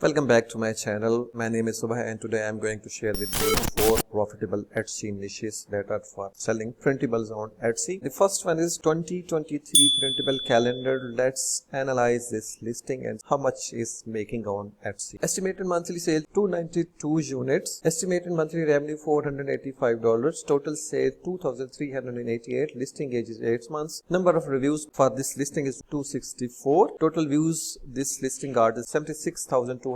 Welcome back to my channel. My name is Subha and today I am going to share with you 4 profitable Etsy niches that are for selling printables on Etsy. The first one is 2023 printable calendar. Let's analyze this listing and how much is making on Etsy. Estimated monthly sale 292 units. Estimated monthly revenue $485. Total sale 2,388. Listing age is 8 months. Number of reviews for this listing is 264. Total views this listing got is 76,246.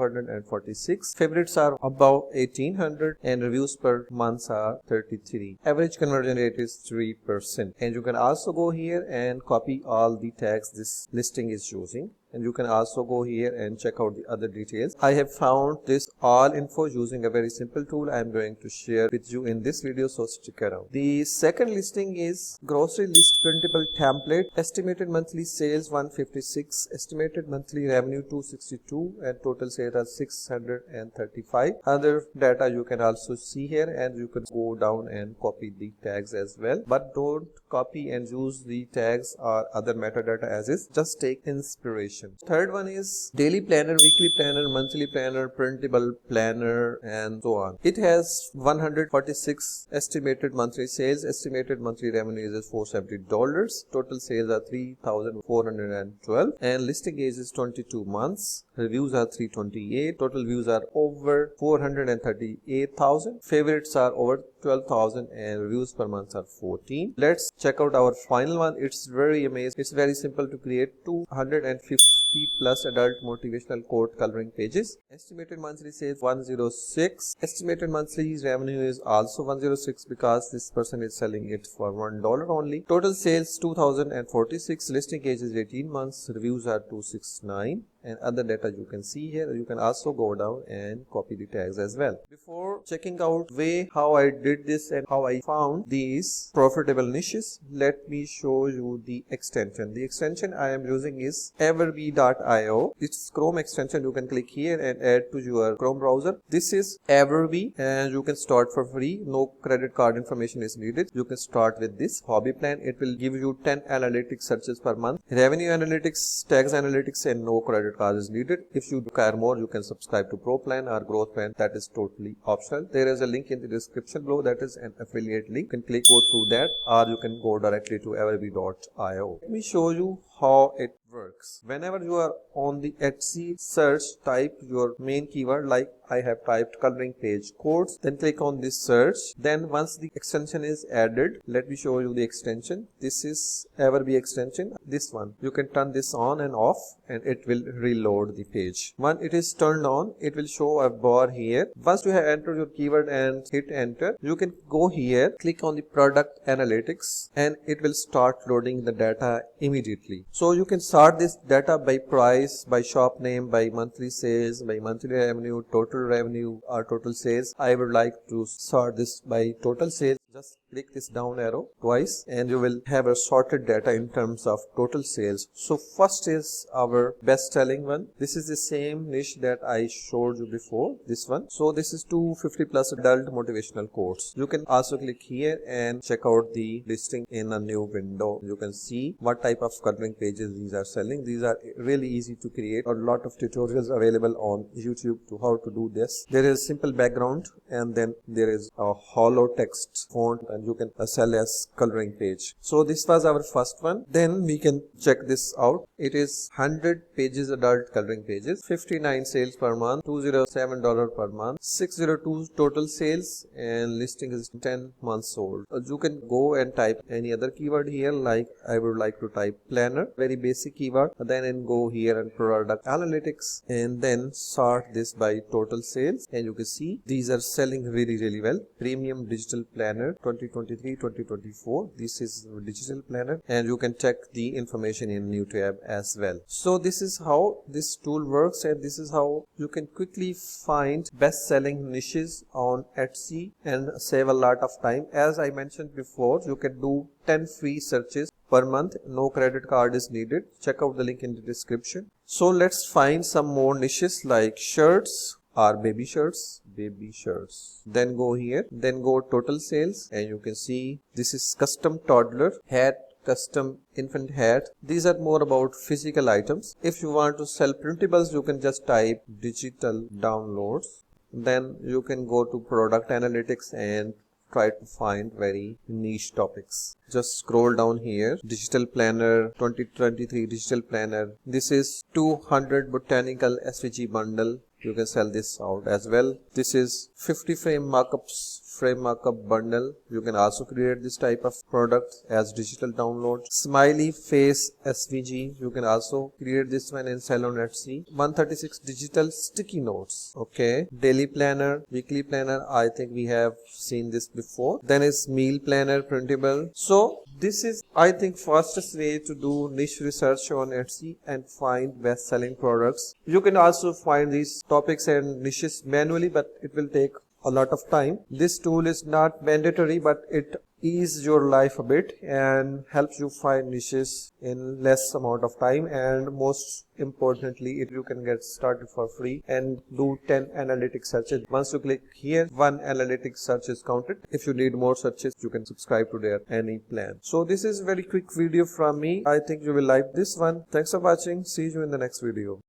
Favorites are above 1800 and reviews per month are 33. Average conversion rate is 3%. And you can also go here and copy all the tags this listing is using. And you can also go here and check out the other details. I have found this all info using a very simple tool I am going to share with you in this video, so stick around. The second listing is grocery list printable template. Estimated monthly sales 156, estimated monthly revenue 262 and total sales are 635. Other data you can also see here and you can go down and copy the tags as well. But don't copy and use the tags or other metadata as is. Just take inspiration. Third one is daily planner, weekly planner, monthly planner, printable planner and so on. It has 146 estimated monthly sales. Estimated monthly revenue is $470. Total sales are 3,412 and listing age is 22 months. Reviews are 328. Total views are over 438,000. Favorites are over 12,000 and reviews per month are 14. Let's check out our final one. It's very amazing. It's very simple to create 250 plus adult motivational quote coloring pages. Estimated monthly sales 106. Estimated monthly revenue is also 106 because this person is selling it for $1 only. Total sales 2,046. Listing age is 18 months. Reviews are 269. And other data you can see here. You can also go down and copy the tags as well. Before checking out how I did this and how I found these profitable niches, let me show you the extension. The extension I am using is everbee.io. It's Chrome extension. You can click here and add to your Chrome browser. This is Everbee and you can start for free. No credit card information is needed. You can start with this hobby plan. It will give you 10 analytics searches per month. Revenue analytics, tags analytics and no credit card is needed. If you require more, you can subscribe to Pro Plan or Growth Plan. That is totally optional. There is a link in the description below. That is an affiliate link. You can go through that or you can go directly to everbee.io. Let me show you how it works. Whenever you are on the Etsy search, type your main keyword like I have typed coloring page quotes, then click on this search. Then once the extension is added, let me show you the extension. This is Everbee extension, this one. You can turn this on and off and it will reload the page. When it is turned on, it will show a bar here. Once you have entered your keyword and hit enter, you can go here, click on the product analytics and it will start loading the data immediately. So you can sort this data by price, by shop name, by monthly sales, by monthly revenue, total revenue or total sales. I would like to sort this by total sales. Just click this down arrow twice and you will have a sorted data in terms of total sales. So first is our best selling one. This is the same niche that I showed you before, this one. So this is 250 plus adult motivational quotes. You can also click here and check out the listing in a new window. You can see what type of coloring pages these are selling. These are really easy to create. A lot of tutorials available on YouTube to how to do this. There is simple background and then there is a hollow text font and you can sell as coloring page. So this was our first one. Then we can check this out. It is 100 pages adult coloring pages, 59 sales per month, $207 per month, 602 total sales and listing is 10 months old. You can go and type any other keyword here, like I would like to type planner, very basic keyword, then go here and product analytics and then sort this by total sales and you can see these are selling really well. Premium digital planner 2023-2024. This is digital planner and you can check the information in new tab as well. So this is how this tool works and this is how you can quickly find best selling niches on Etsy and save a lot of time. As I mentioned before, you can do 10 free searches per month. No credit card is needed. Check out the link in the description. So let's find some more niches like shirts or baby shirts. Then go here, then go total sales and you can see this is custom toddler hat custom infant hat. These are more about physical items. If you want to sell printables, you can just type digital downloads. Then you can go to product analytics and try to find very niche topics. Just scroll down here. Digital planner 2023 digital planner. This is 200 botanical SVG bundle. You can sell this out as well. This is 50 frame markup bundle. You can also create this type of product as digital download. Smiley face SVG. You can also create this one and sell on Etsy. 136 digital sticky notes. Okay. Daily planner, weekly planner. I think we have seen this before. Then is meal planner printable. So this is, I think, fastest way to do niche research on Etsy and find best selling products. You can also find these topics and niches manually, but it will take a lot of time. This tool is not mandatory, but it eases your life a bit and helps you find niches in less amount of time. And most importantly, you can get started for free and do 10 analytic searches. Once you click here, 1 analytic search is counted. If you need more searches, you can subscribe to their any plan. So this is a very quick video from me. I think you will like this one. Thanks for watching. See you in the next video.